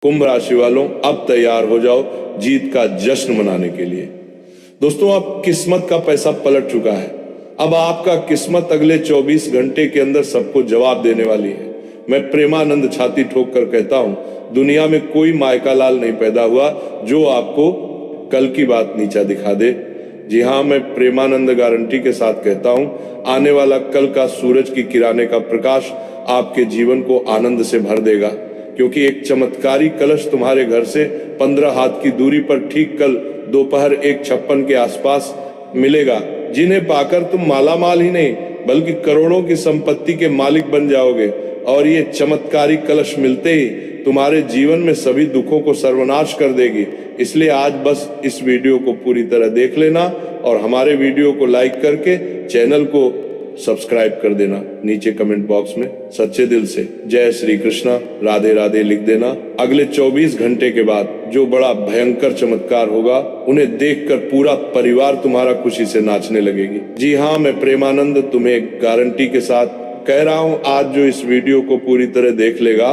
कुंभ राशि वालों, अब तैयार हो जाओ जीत का जश्न मनाने के लिए। दोस्तों, अब किस्मत का पैसा पलट चुका है। अब आपका किस्मत अगले 24 घंटे के अंदर सबको जवाब देने वाली है। मैं प्रेमानंद छाती ठोक कर कहता हूं, दुनिया में कोई मायका लाल नहीं पैदा हुआ जो आपको कल की बात नीचा दिखा दे। जी हाँ, मैं प्रेमानंद गारंटी के साथ कहता हूं, आने वाला कल का सूरज की किराने का प्रकाश आपके जीवन को आनंद से भर देगा, क्योंकि एक चमत्कारी कलश तुम्हारे घर से 15 हाथ की दूरी पर ठीक कल दोपहर 1:56 के आसपास मिलेगा, जिन्हें पाकर तुम मालामाल ही नहीं बल्कि करोड़ों की संपत्ति के मालिक बन जाओगे। और ये चमत्कारी कलश मिलते ही तुम्हारे जीवन में सभी दुखों को सर्वनाश कर देगी। इसलिए आज बस इस वीडियो को पूरी तरह देख लेना और हमारे वीडियो को लाइक करके चैनल को सब्सक्राइब कर देना। नीचे कमेंट बॉक्स में सच्चे दिल से जय श्री कृष्णा राधे राधे लिख देना। अगले 24 घंटे के बाद जो बड़ा भयंकर चमत्कार होगा, उन्हें देखकर पूरा परिवार तुम्हारा खुशी से नाचने लगेगी। जी हाँ, मैं प्रेमानंद तुम्हें गारंटी के साथ कह रहा हूं, आज जो इस वीडियो को पूरी तरह देख लेगा,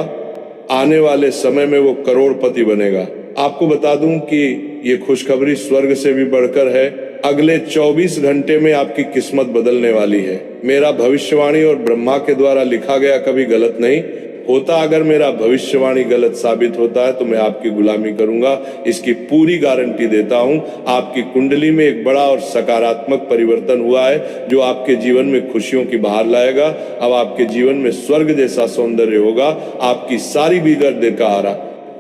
आने वाले समय में वो करोड़पति बनेगा। आपको बता दूं कि ये खुशखबरी स्वर्ग से भी बढ़कर है। अगले 24 घंटे में आपकी किस्मत बदलने वाली है। मेरा भविष्यवाणी और ब्रह्मा के द्वारा लिखा गया कभी गलत नहीं होता। अगर मेरा भविष्यवाणी गलत साबित होता है तो मैं आपकी गुलामी करूंगा, इसकी पूरी गारंटी देता हूं। आपकी कुंडली में एक बड़ा और सकारात्मक परिवर्तन हुआ है जो आपके जीवन में खुशियों की बहार लाएगा। अब आपके जीवन में स्वर्ग जैसा सौंदर्य होगा। आपकी सारी बिगड़ देखारा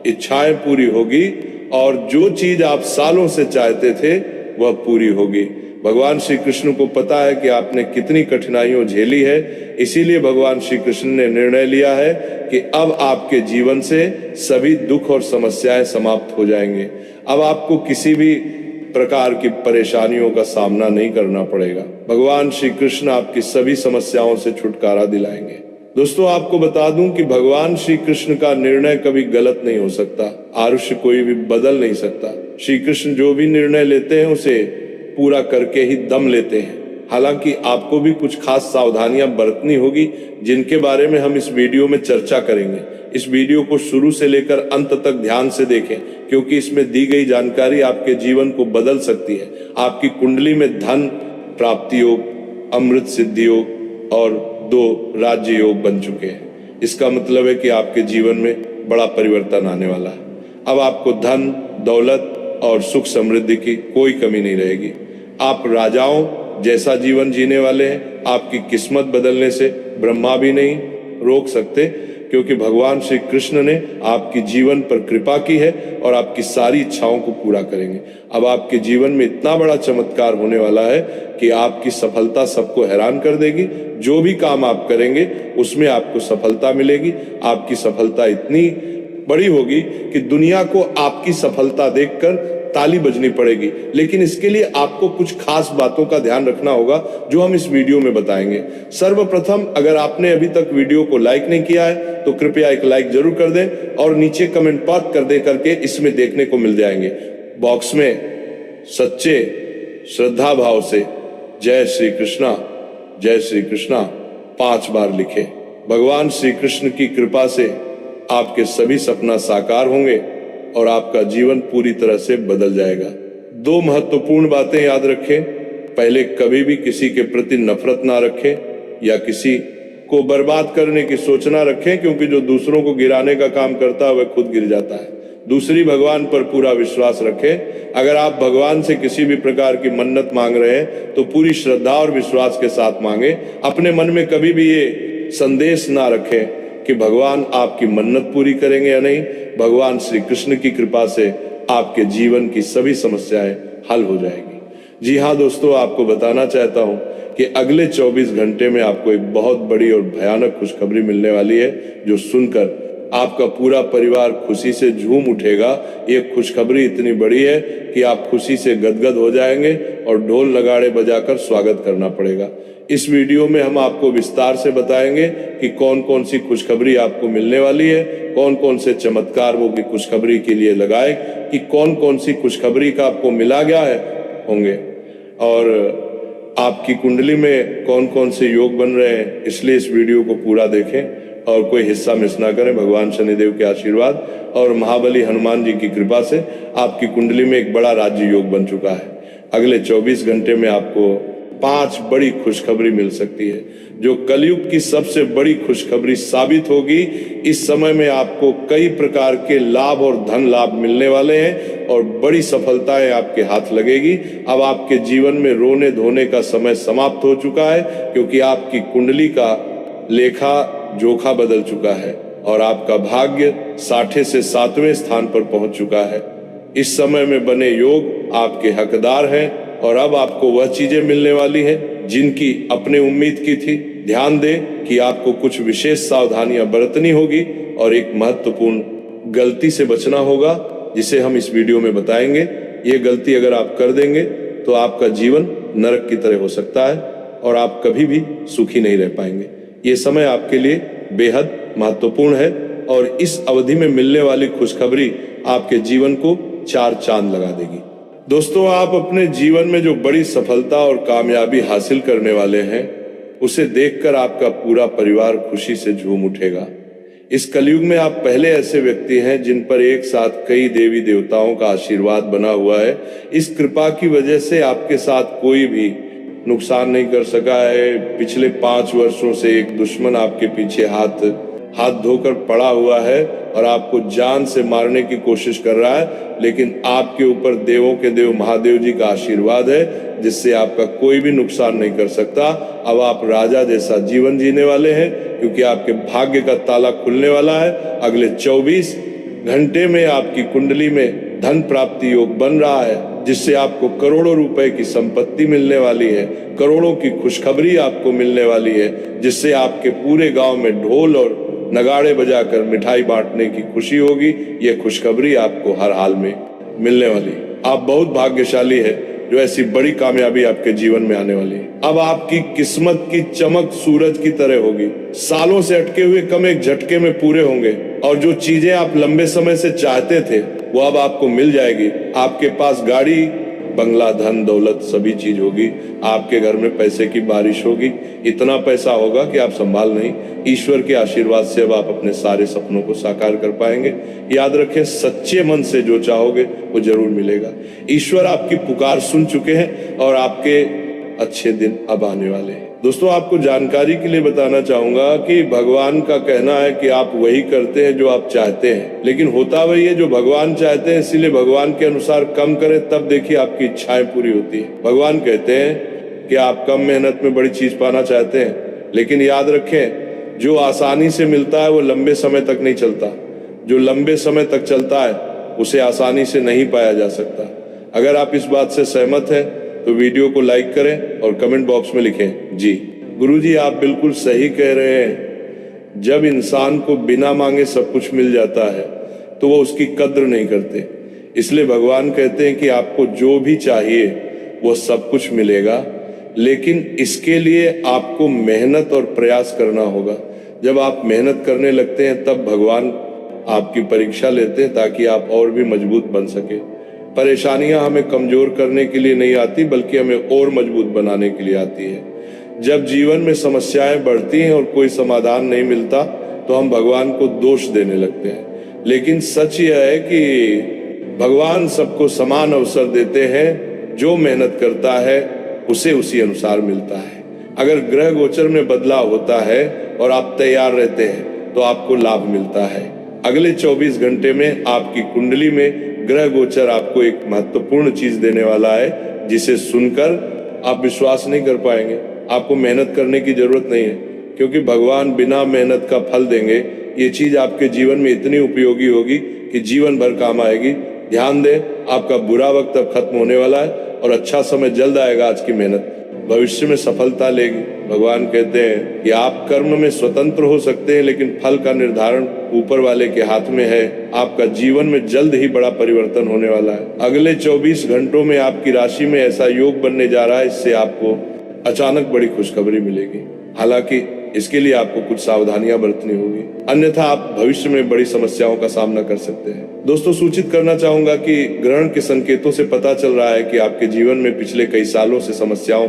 इच्छाएं पूरी होगी और जो चीज आप सालों से चाहते थे वह पूरी होगी। भगवान श्री कृष्ण को पता है कि आपने कितनी कठिनाइयों झेली है, इसीलिए भगवान श्री कृष्ण ने निर्णय लिया है कि अब आपके जीवन से सभी दुख और समस्याएं समाप्त हो जाएंगे। अब आपको किसी भी प्रकार की परेशानियों का सामना नहीं करना पड़ेगा। भगवान श्री कृष्ण आपकी सभी समस्याओं से छुटकारा दिलाएंगे। दोस्तों, आपको बता दूं कि भगवान श्री कृष्ण का निर्णय कभी गलत नहीं हो सकता। आरुष्य कोई भी बदल नहीं सकता। श्री कृष्ण जो भी निर्णय लेते हैं उसे पूरा करके ही दम लेते हैं। हालांकि आपको भी कुछ खास सावधानियां बरतनी होगी, जिनके बारे में हम इस वीडियो में चर्चा करेंगे। इस वीडियो को शुरू से लेकर अंत तक ध्यान से देखें, क्योंकि इसमें दी गई जानकारी आपके जीवन को बदल सकती है। आपकी कुंडली में धन प्राप्ति योग, अमृत सिद्धि योग और 2 राज्य योग बन चुके हैं। इसका मतलब है कि आपके जीवन में बड़ा परिवर्तन आने वाला है। अब आपको धन, दौलत और सुख समृद्धि की कोई कमी नहीं रहेगी। आप राजाओं जैसा जीवन जीने वाले हैं। आपकी किस्मत बदलने से ब्रह्मा भी नहीं रोक सकते, क्योंकि भगवान श्री कृष्ण ने आपकी जीवन पर कृपा की है और आपकी सारी इच्छाओं को पूरा करेंगे। अब आपके जीवन में इतना बड़ा चमत्कार होने वाला है कि आपकी सफलता सबको हैरान कर देगी। जो भी काम आप करेंगे उसमें आपको सफलता मिलेगी। आपकी सफलता इतनी बड़ी होगी कि दुनिया को आपकी सफलता देखकर ताली बजनी पड़ेगी। लेकिन इसके लिए आपको कुछ खास बातों का ध्यान रखना होगा जो हम इस वीडियो में बताएंगे। सर्वप्रथम, अगर आपने अभी तक वीडियो को लाइक नहीं किया है तो कृपया एक लाइक जरूर कर दें और नीचे कमेंट पास कर दे करके इसमें देखने को मिल जाएंगे। बॉक्स में सच्चे श्रद्धा भाव से जय श्री कृष्णा 5 बार लिखे। भगवान श्री कृष्ण की कृपा से आपके सभी सपना साकार होंगे और आपका जीवन पूरी तरह से बदल जाएगा। 2 महत्वपूर्ण बातें याद रखें। पहले, कभी भी किसी के प्रति नफरत ना रखें या किसी को बर्बाद करने की सोच ना रखें, क्योंकि जो दूसरों को गिराने का काम करता है वह खुद गिर जाता है। दूसरी, भगवान पर पूरा विश्वास रखें। अगर आप भगवान से किसी भी प्रकार की मन्नत मांग रहे हैं तो पूरी श्रद्धा और विश्वास के साथ मांगे। अपने मन में कभी भी ये संदेश ना रखें कि भगवान आपकी मन्नत पूरी करेंगे या नहीं। भगवान श्री कृष्ण की कृपा से आपके जीवन की सभी समस्याएं हल हो जाएगी। जी हाँ दोस्तों, आपको बताना चाहता हूं कि अगले 24 घंटे में आपको एक बहुत बड़ी और भयानक खुशखबरी मिलने वाली है, जो सुनकर आपका पूरा परिवार खुशी से झूम उठेगा। ये खुशखबरी इतनी बड़ी है कि आप खुशी से गदगद हो जाएंगे और ढोल नगाड़े बजाकर स्वागत करना पड़ेगा। इस वीडियो में हम आपको विस्तार से बताएंगे कि कौन कौन सी खुशखबरी आपको मिलने वाली है, कौन कौन से चमत्कार वो की खुशखबरी के लिए लगाए, कि कौन कौन सी खुशखबरी का आपको मिला गया है होंगे और आपकी कुंडली में कौन कौन से योग बन रहे हैं। इसलिए इस वीडियो को पूरा देखें और कोई हिस्सा मिस ना करें। भगवान शनिदेव के आशीर्वाद और महाबली हनुमान जी की कृपा से आपकी कुंडली में एक बड़ा राज्य योग बन चुका है। अगले 24 घंटे में आपको 5 बड़ी खुशखबरी मिल सकती है, जो कलयुग की सबसे बड़ी खुशखबरी साबित होगी। इस समय में आपको कई प्रकार के लाभ और धन लाभ मिलने वाले हैं और बड़ी सफलताएं आपके हाथ लगेगी। अब आपके जीवन में रोने धोने का समय समाप्त हो चुका है, क्योंकि आपकी कुंडली का लेखा जोखा बदल चुका है और आपका भाग्य 60 से 7वें स्थान पर पहुंच चुका है। इस समय में बने योग आपके हकदार हैं और अब आपको वह चीजें मिलने वाली हैं जिनकी अपने उम्मीद की थी। ध्यान दें कि आपको कुछ विशेष सावधानियां बरतनी होगी और एक महत्वपूर्ण गलती से बचना होगा, जिसे हम इस वीडियो में बताएंगे। ये गलती अगर आप कर देंगे तो आपका जीवन नरक की तरह हो सकता है और आप कभी भी सुखी नहीं रह पाएंगे। ये समय आपके लिए बेहद महत्वपूर्ण है और इस अवधि में मिलने वाली खुशखबरी आपके जीवन को 4 चांद लगा देगी। दोस्तों, आप अपने जीवन में जो बड़ी सफलता और कामयाबी हासिल करने वाले हैं, उसे देखकर आपका पूरा परिवार खुशी से झूम उठेगा। इस कलयुग में आप पहले ऐसे व्यक्ति हैं जिन पर एक साथ कई देवी देवताओं का आशीर्वाद बना हुआ है। इस कृपा की वजह से आपके साथ कोई भी नुकसान नहीं कर सका है। पिछले 5 वर्षों से एक दुश्मन आपके पीछे हाथ धोकर पड़ा हुआ है और आपको जान से मारने की कोशिश कर रहा है, लेकिन आपके ऊपर देवों के देव महादेव जी का आशीर्वाद है, जिससे आपका कोई भी नुकसान नहीं कर सकता। अब आप राजा जैसा जीवन जीने वाले हैं, क्योंकि आपके भाग्य का ताला खुलने वाला है। अगले 24 घंटे में आपकी कुंडली में धन प्राप्ति योग बन रहा है, जिससे आपको करोड़ों रुपए की संपत्ति मिलने वाली है। करोड़ों की खुशखबरी आपको मिलने वाली है, जिससे आपके पूरे गांव में ढोल और नगाड़े बजाकर मिठाई बांटने की खुशी होगी। ये खुशखबरी आपको हर हाल में मिलने वाली है। आप बहुत भाग्यशाली है जो ऐसी बड़ी कामयाबी आपके जीवन में आने वाली है। अब आपकी किस्मत की चमक सूरज की तरह होगी। सालों से अटके हुए कम एक झटके में पूरे होंगे और जो चीजें आप लंबे समय से चाहते थे वो अब आपको मिल जाएगी। आपके पास गाड़ी, बंगला, धन दौलत सभी चीज होगी। आपके घर में पैसे की बारिश होगी। इतना पैसा होगा कि आप संभाल नहीं। ईश्वर के आशीर्वाद से अब आप अपने सारे सपनों को साकार कर पाएंगे। याद रखें, सच्चे मन से जो चाहोगे वो जरूर मिलेगा। ईश्वर आपकी पुकार सुन चुके हैं और आपके अच्छे दिन अब आने वाले हैं। दोस्तों, आपको जानकारी के लिए बताना चाहूंगा कि भगवान का कहना है कि आप वही करते हैं जो आप चाहते हैं, लेकिन होता वही है जो भगवान चाहते हैं। इसीलिए भगवान के अनुसार कम करें, तब देखिए आपकी इच्छाएं पूरी होती है। भगवान कहते हैं कि आप कम मेहनत में बड़ी चीज पाना चाहते हैं, लेकिन याद रखें, जो आसानी से मिलता है वो लंबे समय तक नहीं चलता। जो लंबे समय तक चलता है उसे आसानी से नहीं पाया जा सकता। अगर आप इस बात से सहमत हैं तो वीडियो को लाइक करें और कमेंट बॉक्स में लिखें जी। गुरुजी, आप बिल्कुल सही कह रहे हैं। जब इंसान को बिना मांगे सब कुछ मिल जाता है तो वो उसकी कद्र नहीं करते। इसलिए भगवान कहते हैं कि आपको जो भी चाहिए वो सब कुछ मिलेगा, लेकिन इसके लिए आपको मेहनत और प्रयास करना होगा। जब आप मेहनत करने लगते हैं तब भगवान आपकी परीक्षा लेते हैं, ताकि आप और भी मजबूत बन सके। परेशानियां हमें कमजोर करने के लिए नहीं आती, बल्कि हमें और मजबूत बनाने के लिए आती है। जब जीवन में समस्याएं बढ़ती हैं और कोई समाधान नहीं मिलता तो हम भगवान को दोष देने लगते हैं, लेकिन सच यह है कि भगवान सबको समान अवसर देते हैं। जो मेहनत करता है उसे उसी अनुसार मिलता है। अगर ग्रह गोचर में बदलाव होता है और आप तैयार रहते हैं तो आपको लाभ मिलता है। अगले 24 घंटे में आपकी कुंडली में ग्रह गोचर आपको एक महत्वपूर्ण चीज देने वाला है, जिसे सुनकर आप विश्वास नहीं कर पाएंगे। आपको मेहनत करने की जरूरत नहीं है, क्योंकि भगवान बिना मेहनत का फल देंगे। ये चीज आपके जीवन में इतनी उपयोगी होगी कि जीवन भर काम आएगी। ध्यान दें, आपका बुरा वक्त अब खत्म होने वाला है और अच्छा समय जल्द आएगा। आज की मेहनत भविष्य में सफलता लेगी। भगवान कहते हैं कि आप कर्म में स्वतंत्र हो सकते हैं, लेकिन फल का निर्धारण ऊपर वाले के हाथ में है। आपका जीवन में जल्द ही बड़ा परिवर्तन होने वाला है। अगले 24 घंटों में आपकी राशि में ऐसा योग बनने जा रहा है, इससे आपको अचानक बड़ी खुशखबरी मिलेगी। हालांकि इसके लिए आपको कुछ सावधानियां बरतनी होगी, अन्यथा आप भविष्य में बड़ी समस्याओं का सामना कर सकते हैं। दोस्तों, सूचित करना चाहूंगा कि ग्रहण के संकेतों से पता चल रहा है कि आपके जीवन में पिछले कई सालों से समस्याओं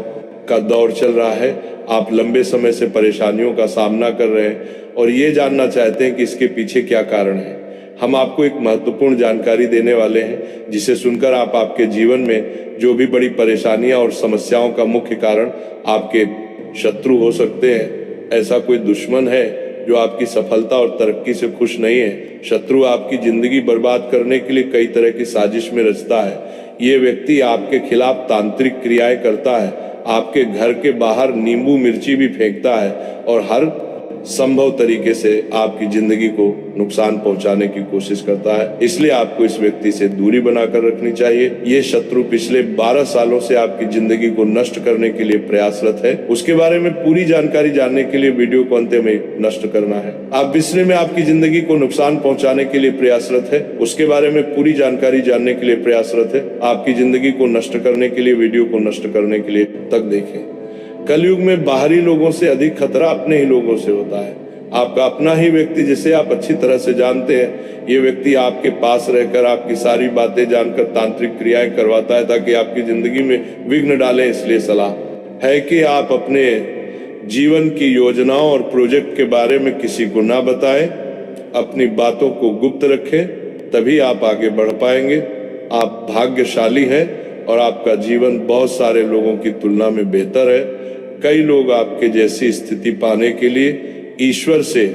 का दौर चल रहा है। आप लंबे समय से परेशानियों का सामना कर रहे हैं और ये जानना चाहते हैं कि इसके पीछे क्या कारण है। हम आपको एक महत्वपूर्ण जानकारी देने वाले हैं जिसे सुनकर आप आपके जीवन में जो भी बड़ी परेशानियां और समस्याओं का मुख्य कारण आपके शत्रु हो सकते हैं। ऐसा कोई दुश्मन है जो आपकी सफलता और तरक्की से खुश नहीं है। शत्रु आपकी जिंदगी बर्बाद करने के लिए कई तरह की साजिश में रचता है। ये व्यक्ति आपके खिलाफ तांत्रिक क्रियाएं करता है, आपके घर के बाहर नींबू मिर्ची भी फेंकता है और हर संभव तरीके से आपकी जिंदगी को नुकसान पहुंचाने की कोशिश करता है। इसलिए आपको इस व्यक्ति से दूरी बनाकर रखनी चाहिए। ये शत्रु पिछले 12 सालों से आपकी जिंदगी को नष्ट करने के लिए प्रयासरत है। उसके बारे में पूरी जानकारी जानने के लिए वीडियो को अंत में नष्ट करना है। आप बिस्ने में आपकी जिंदगी को नुकसान पहुंचाने के लिए प्रयासरत है, उसके बारे में पूरी जानकारी जानने के लिए प्रयासरत है। आपकी जिंदगी को नष्ट करने के लिए, वीडियो को नष्ट करने के लिए तक देखें। कलयुग में बाहरी लोगों से अधिक खतरा अपने ही लोगों से होता है। आपका अपना ही व्यक्ति जिसे आप अच्छी तरह से जानते हैं, ये व्यक्ति आपके पास रहकर आपकी सारी बातें जानकर तांत्रिक क्रियाएं करवाता है ताकि आपकी जिंदगी में विघ्न डालें। इसलिए सलाह है कि आप अपने जीवन की योजनाओं और प्रोजेक्ट के बारे में किसी को ना बताएं, अपनी बातों को गुप्त रखें, तभी आप आगे बढ़ पाएंगे। आप भाग्यशाली हैं और आपका जीवन बहुत सारे लोगों की तुलना में बेहतर है। कई लोग आपके जैसी स्थिति पाने के लिए ईश्वर से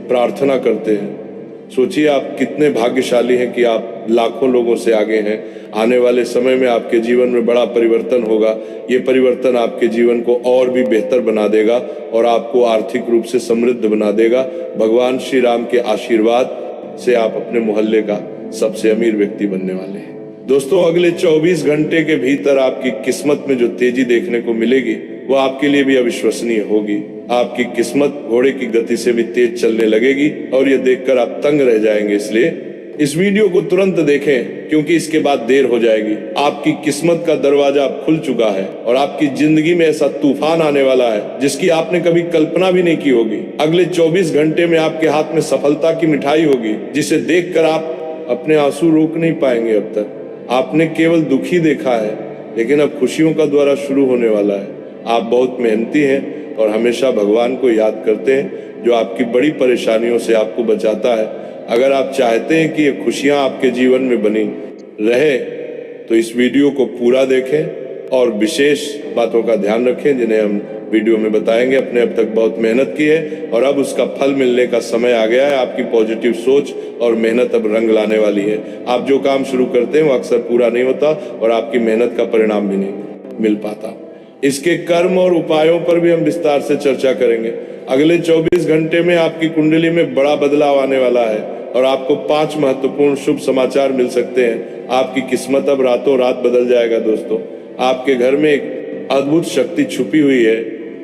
प्रार्थना करते हैं। सोचिए आप कितने भाग्यशाली हैं कि आप लाखों लोगों से आगे हैं। आने वाले समय में आपके जीवन में बड़ा परिवर्तन होगा। ये परिवर्तन आपके जीवन को और भी बेहतर बना देगा और आपको आर्थिक रूप से समृद्ध बना देगा। भगवान श्री राम के आशीर्वाद से आप अपने मोहल्ले का सबसे अमीर व्यक्ति बनने वाले हैं। दोस्तों, अगले 24 घंटे के भीतर आपकी किस्मत में जो तेजी देखने को मिलेगी वो आपके लिए भी अविश्वसनीय होगी। आपकी किस्मत घोड़े की गति से भी तेज चलने लगेगी और ये देखकर आप तंग रह जाएंगे। इसलिए इस वीडियो को तुरंत देखें, क्योंकि इसके बाद देर हो जाएगी। आपकी किस्मत का दरवाजा खुल चुका है और आपकी जिंदगी में ऐसा तूफान आने वाला है जिसकी आपने कभी कल्पना भी नहीं की होगी। अगले 24 घंटे में आपके हाथ में सफलता की मिठाई होगी जिसे देखकर आप अपने आंसू रोक नहीं पाएंगे। अब तक आपने केवल दुखी देखा है, लेकिन अब खुशियों का द्वारा शुरू होने वाला है। आप बहुत मेहनती हैं और हमेशा भगवान को याद करते हैं जो आपकी बड़ी परेशानियों से आपको बचाता है। अगर आप चाहते हैं कि ये खुशियां आपके जीवन में बनी रहे तो इस वीडियो को पूरा देखें और विशेष बातों का ध्यान रखें जिन्हें हम वीडियो में बताएंगे। अपने अब तक बहुत मेहनत की है और अब उसका फल मिलने का समय आ गया है। आपकी पॉजिटिव सोच और मेहनत अब रंग लाने वाली है। आप जो काम शुरू करते हैं वो अक्सर पूरा नहीं होता और आपकी मेहनत का परिणाम भी नहीं मिल पाता। इसके कर्म और उपायों पर भी हम विस्तार से चर्चा करेंगे। अगले 24 घंटे में आपकी कुंडली में बड़ा बदलाव आने वाला है और आपको 5 महत्वपूर्ण शुभ समाचार मिल सकते हैं। आपकी किस्मत अब रातों रात बदल जाएगा। दोस्तों, आपके घर में एक अद्भुत शक्ति छुपी हुई है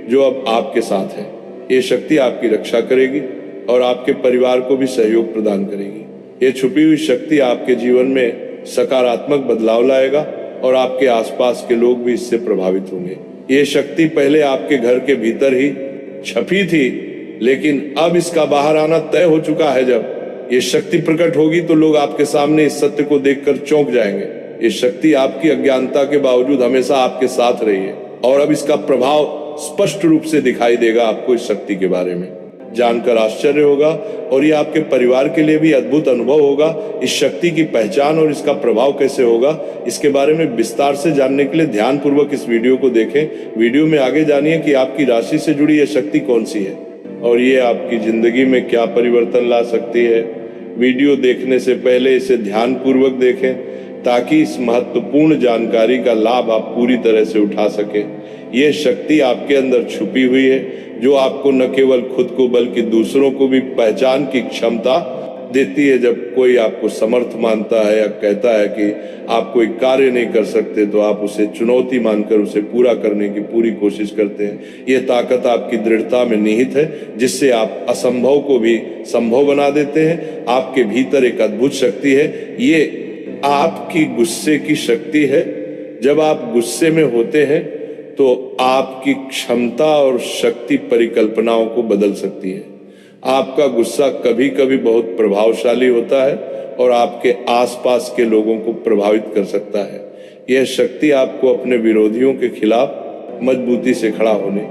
जो अब आपके साथ है। ये शक्ति आपकी रक्षा करेगी और आपके परिवार को भी सहयोग प्रदान करेगी। ये छुपी हुई शक्ति आपके जीवन में सकारात्मक बदलाव लाएगा और आपके आसपास के लोग भी इससे प्रभावित होंगे। ये शक्ति पहले आपके घर के भीतर ही छपी थी, लेकिन अब इसका बाहर आना तय हो चुका है। जब ये शक्ति प्रकट होगी तो लोग आपके सामने इस सत्य को देखकर चौंक जाएंगे। ये शक्ति आपकी अज्ञानता के बावजूद हमेशा आपके साथ रही है और अब इसका प्रभाव स्पष्ट रूप से दिखाई देगा। आपको इस शक्ति के बारे में जानकर आश्चर्य होगा और ये आपके परिवार के लिए भी अद्भुत अनुभव होगा। इस शक्ति की पहचान और इसका प्रभाव कैसे होगा, इसके बारे में विस्तार से जानने के लिए ध्यानपूर्वक इस वीडियो को देखें। वीडियो में आगे जानिए कि आपकी राशि से जुड़ी यह शक्ति कौन सी है और ये आपकी जिंदगी में क्या परिवर्तन ला सकती है। वीडियो देखने से पहले इसे ध्यानपूर्वक देखें ताकि इस महत्वपूर्ण जानकारी का लाभ आप पूरी तरह से उठा सकें। यह शक्ति आपके अंदर छुपी हुई है जो आपको न केवल खुद को बल्कि दूसरों को भी पहचान की क्षमता देती है। जब कोई आपको समर्थ मानता है या कहता है कि आप कोई कार्य नहीं कर सकते तो आप उसे चुनौती मानकर उसे पूरा करने की पूरी कोशिश करते हैं। यह ताकत आपकी दृढ़ता में निहित है जिससे आप असंभव को भी संभव बना देते हैं। आपके भीतर एक अद्भुत शक्ति है। ये आपकी गुस्से की शक्ति है। जब आप गुस्से में होते हैं तो आपकी क्षमता और शक्ति परिकल्पनाओं को बदल सकती है। आपका गुस्सा कभी कभी बहुत प्रभावशाली होता है और आपके आसपास के लोगों को प्रभावित कर सकता है। यह शक्ति आपको अपने विरोधियों के खिलाफ मजबूती से खड़ा होने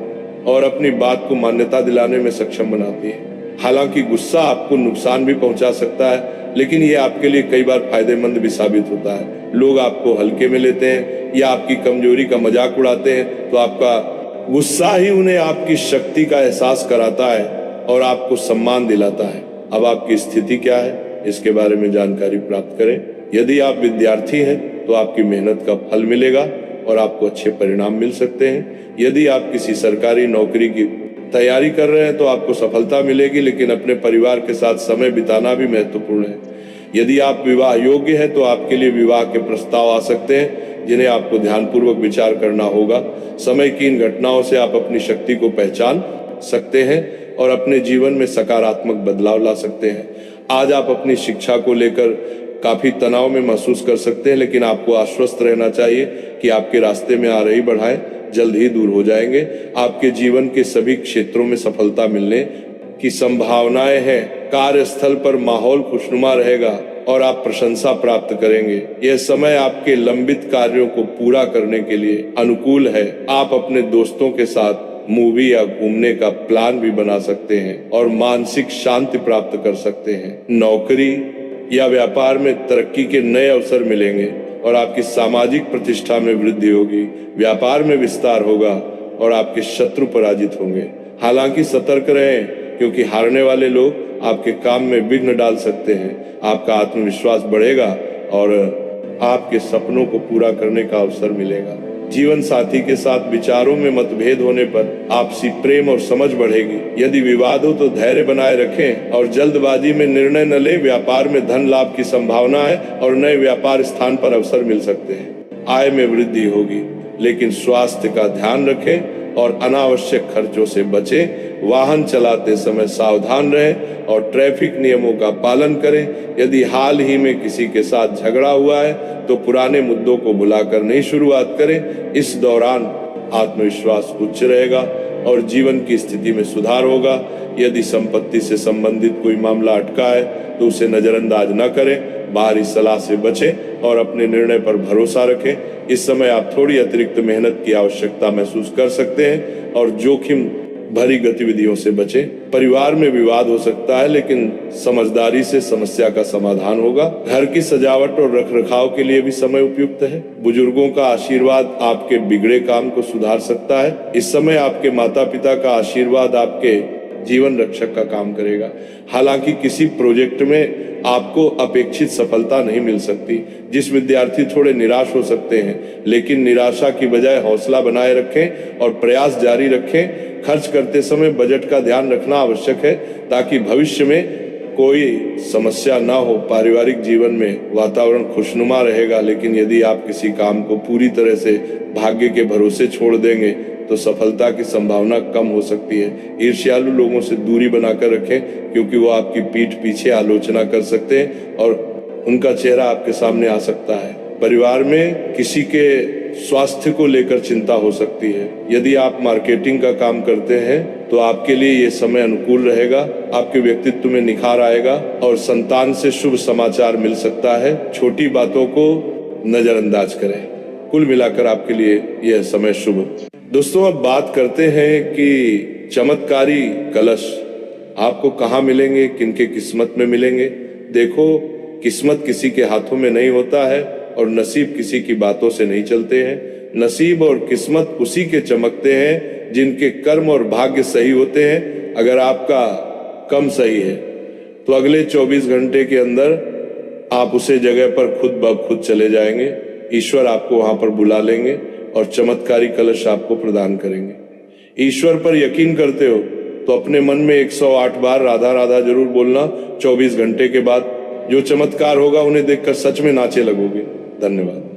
और अपनी बात को मान्यता दिलाने में सक्षम बनाती है। हालांकि गुस्सा आपको नुकसान भी पहुंचा सकता है। लेकिन ये आपके लिए कई बार फायदेमंद भी साबित होता है। लोग आपको हल्के में लेते हैं या आपकी कमजोरी का मजाक उड़ाते हैं, तो आपका गुस्सा ही उन्हें आपकी शक्ति का एहसास कराता है और आपको सम्मान दिलाता है। अब आपकी स्थिति क्या है, इसके बारे में जानकारी प्राप्त करें। यदि आप विद्यार्थी हैं तो आपकी मेहनत का फल मिलेगा और आपको अच्छे परिणाम मिल सकते हैं। यदि आप किसी सरकारी नौकरी की तैयारी कर रहे हैं तो आपको सफलता मिलेगी, लेकिन अपने परिवार के साथ समय बिताना भी महत्वपूर्ण है। यदि आप विवाह योग्य हैं तो आपके लिए विवाह के प्रस्ताव आ सकते हैं, जिन्हें आपको ध्यानपूर्वक विचार करना होगा। समय की इन घटनाओं से आप अपनी शक्ति को पहचान सकते हैं और अपने जीवन में सकारात्मक बदलाव ला सकते हैं। आज आप अपनी शिक्षा को लेकर काफी तनाव में महसूस कर सकते हैं, लेकिन आपको आश्वस्त रहना चाहिए कि आपके रास्ते में आ रही बाधाएं जल्द ही दूर हो जाएंगे। आपके जीवन के सभी क्षेत्रों में सफलता मिलने की संभावनाएं हैं। कार्यस्थल पर माहौल खुशनुमा रहेगा और आप प्रशंसा प्राप्त करेंगे। यह समय आपके लंबित कार्यों को पूरा करने के लिए अनुकूल है। आप अपने दोस्तों के साथ मूवी या घूमने का प्लान भी बना सकते हैं और मानसिक शांति प्राप्त कर सकते हैं। नौकरी या व्यापार में तरक्की के नए अवसर मिलेंगे और आपकी सामाजिक प्रतिष्ठा में वृद्धि होगी। व्यापार में विस्तार होगा और आपके शत्रु पराजित होंगे। हालांकि सतर्क रहें, क्योंकि हारने वाले लोग आपके काम में विघ्न डाल सकते हैं। आपका आत्मविश्वास बढ़ेगा और आपके सपनों को पूरा करने का अवसर मिलेगा। जीवन साथी के साथ विचारों में मतभेद होने पर आपसी प्रेम और समझ बढ़ेगी। यदि विवाद हो तो धैर्य बनाए रखें और जल्दबाजी में निर्णय न लें। व्यापार में धन लाभ की संभावना है और नए व्यापार स्थान पर अवसर मिल सकते हैं। आय में वृद्धि होगी, लेकिन स्वास्थ्य का ध्यान रखें और अनावश्यक खर्चों से बचें। वाहन चलाते समय सावधान रहें और ट्रैफिक नियमों का पालन करें। यदि हाल ही में किसी के साथ झगड़ा हुआ है तो पुराने मुद्दों को भुलाकर नई शुरुआत करें। इस दौरान आत्मविश्वास उच्च रहेगा और जीवन की स्थिति में सुधार होगा। यदि संपत्ति से संबंधित कोई मामला अटका है तो उसे नजरअंदाज न करें। बाहरी सलाह से बचें और अपने निर्णय पर भरोसा रखें। इस समय आप थोड़ी अतिरिक्त मेहनत की आवश्यकता महसूस कर सकते हैं और जोखिम भरी गतिविधियों से बचें। परिवार में विवाद हो सकता है, लेकिन समझदारी से समस्या का समाधान होगा। घर की सजावट और रखरखाव के लिए भी समय उपयुक्त है। बुजुर्गों का आशीर्वाद आपके बिगड़े काम को सुधार सकता है। इस समय आपके माता पिता का आशीर्वाद आपके जीवन रक्षक का काम करेगा। हालांकि किसी प्रोजेक्ट में आपको अपेक्षित सफलता नहीं मिल सकती, जिस विद्यार्थी थोड़े निराश हो सकते हैं, लेकिन निराशा की बजाय हौसला बनाए रखें और प्रयास जारी रखें। खर्च करते समय बजट का ध्यान रखना आवश्यक है ताकि भविष्य में कोई समस्या ना हो। पारिवारिक जीवन में वातावरण खुशनुमा रहेगा, लेकिन यदि आप किसी काम को पूरी तरह से भाग्य के भरोसे छोड़ देंगे तो सफलता की संभावना कम हो सकती है। ईर्ष्यालु लोगों से दूरी बनाकर रखें, क्योंकि वो आपकी पीठ पीछे आलोचना कर सकते हैं और उनका चेहरा आपके सामने आ सकता है। परिवार में किसी के स्वास्थ्य को लेकर चिंता हो सकती है। यदि आप मार्केटिंग का काम करते हैं तो आपके लिए ये समय अनुकूल रहेगा। आपके व्यक्तित्व में निखार आएगा और संतान से शुभ समाचार मिल सकता है। छोटी बातों को नजरअंदाज करें। कुल मिलाकर आपके लिए यह समय शुभ। दोस्तों, अब बात करते हैं कि चमत्कारी कलश आपको कहाँ मिलेंगे, किनके किस्मत में मिलेंगे। देखो, किस्मत किसी के हाथों में नहीं होता है और नसीब किसी की बातों से नहीं चलते हैं। नसीब और किस्मत उसी के चमकते हैं जिनके कर्म और भाग्य सही होते हैं। अगर आपका कम सही है तो अगले 24 घंटे के अंदर आप उसे जगह पर खुद ब खुद चले जाएंगे। ईश्वर आपको वहां पर बुला लेंगे और चमत्कारी कलश आपको प्रदान करेंगे। ईश्वर पर यकीन करते हो तो अपने मन में 108 बार राधा राधा जरूर बोलना। 24 घंटे के बाद जो चमत्कार होगा उन्हें देखकर सच में नाचे लगोगे। धन्यवाद।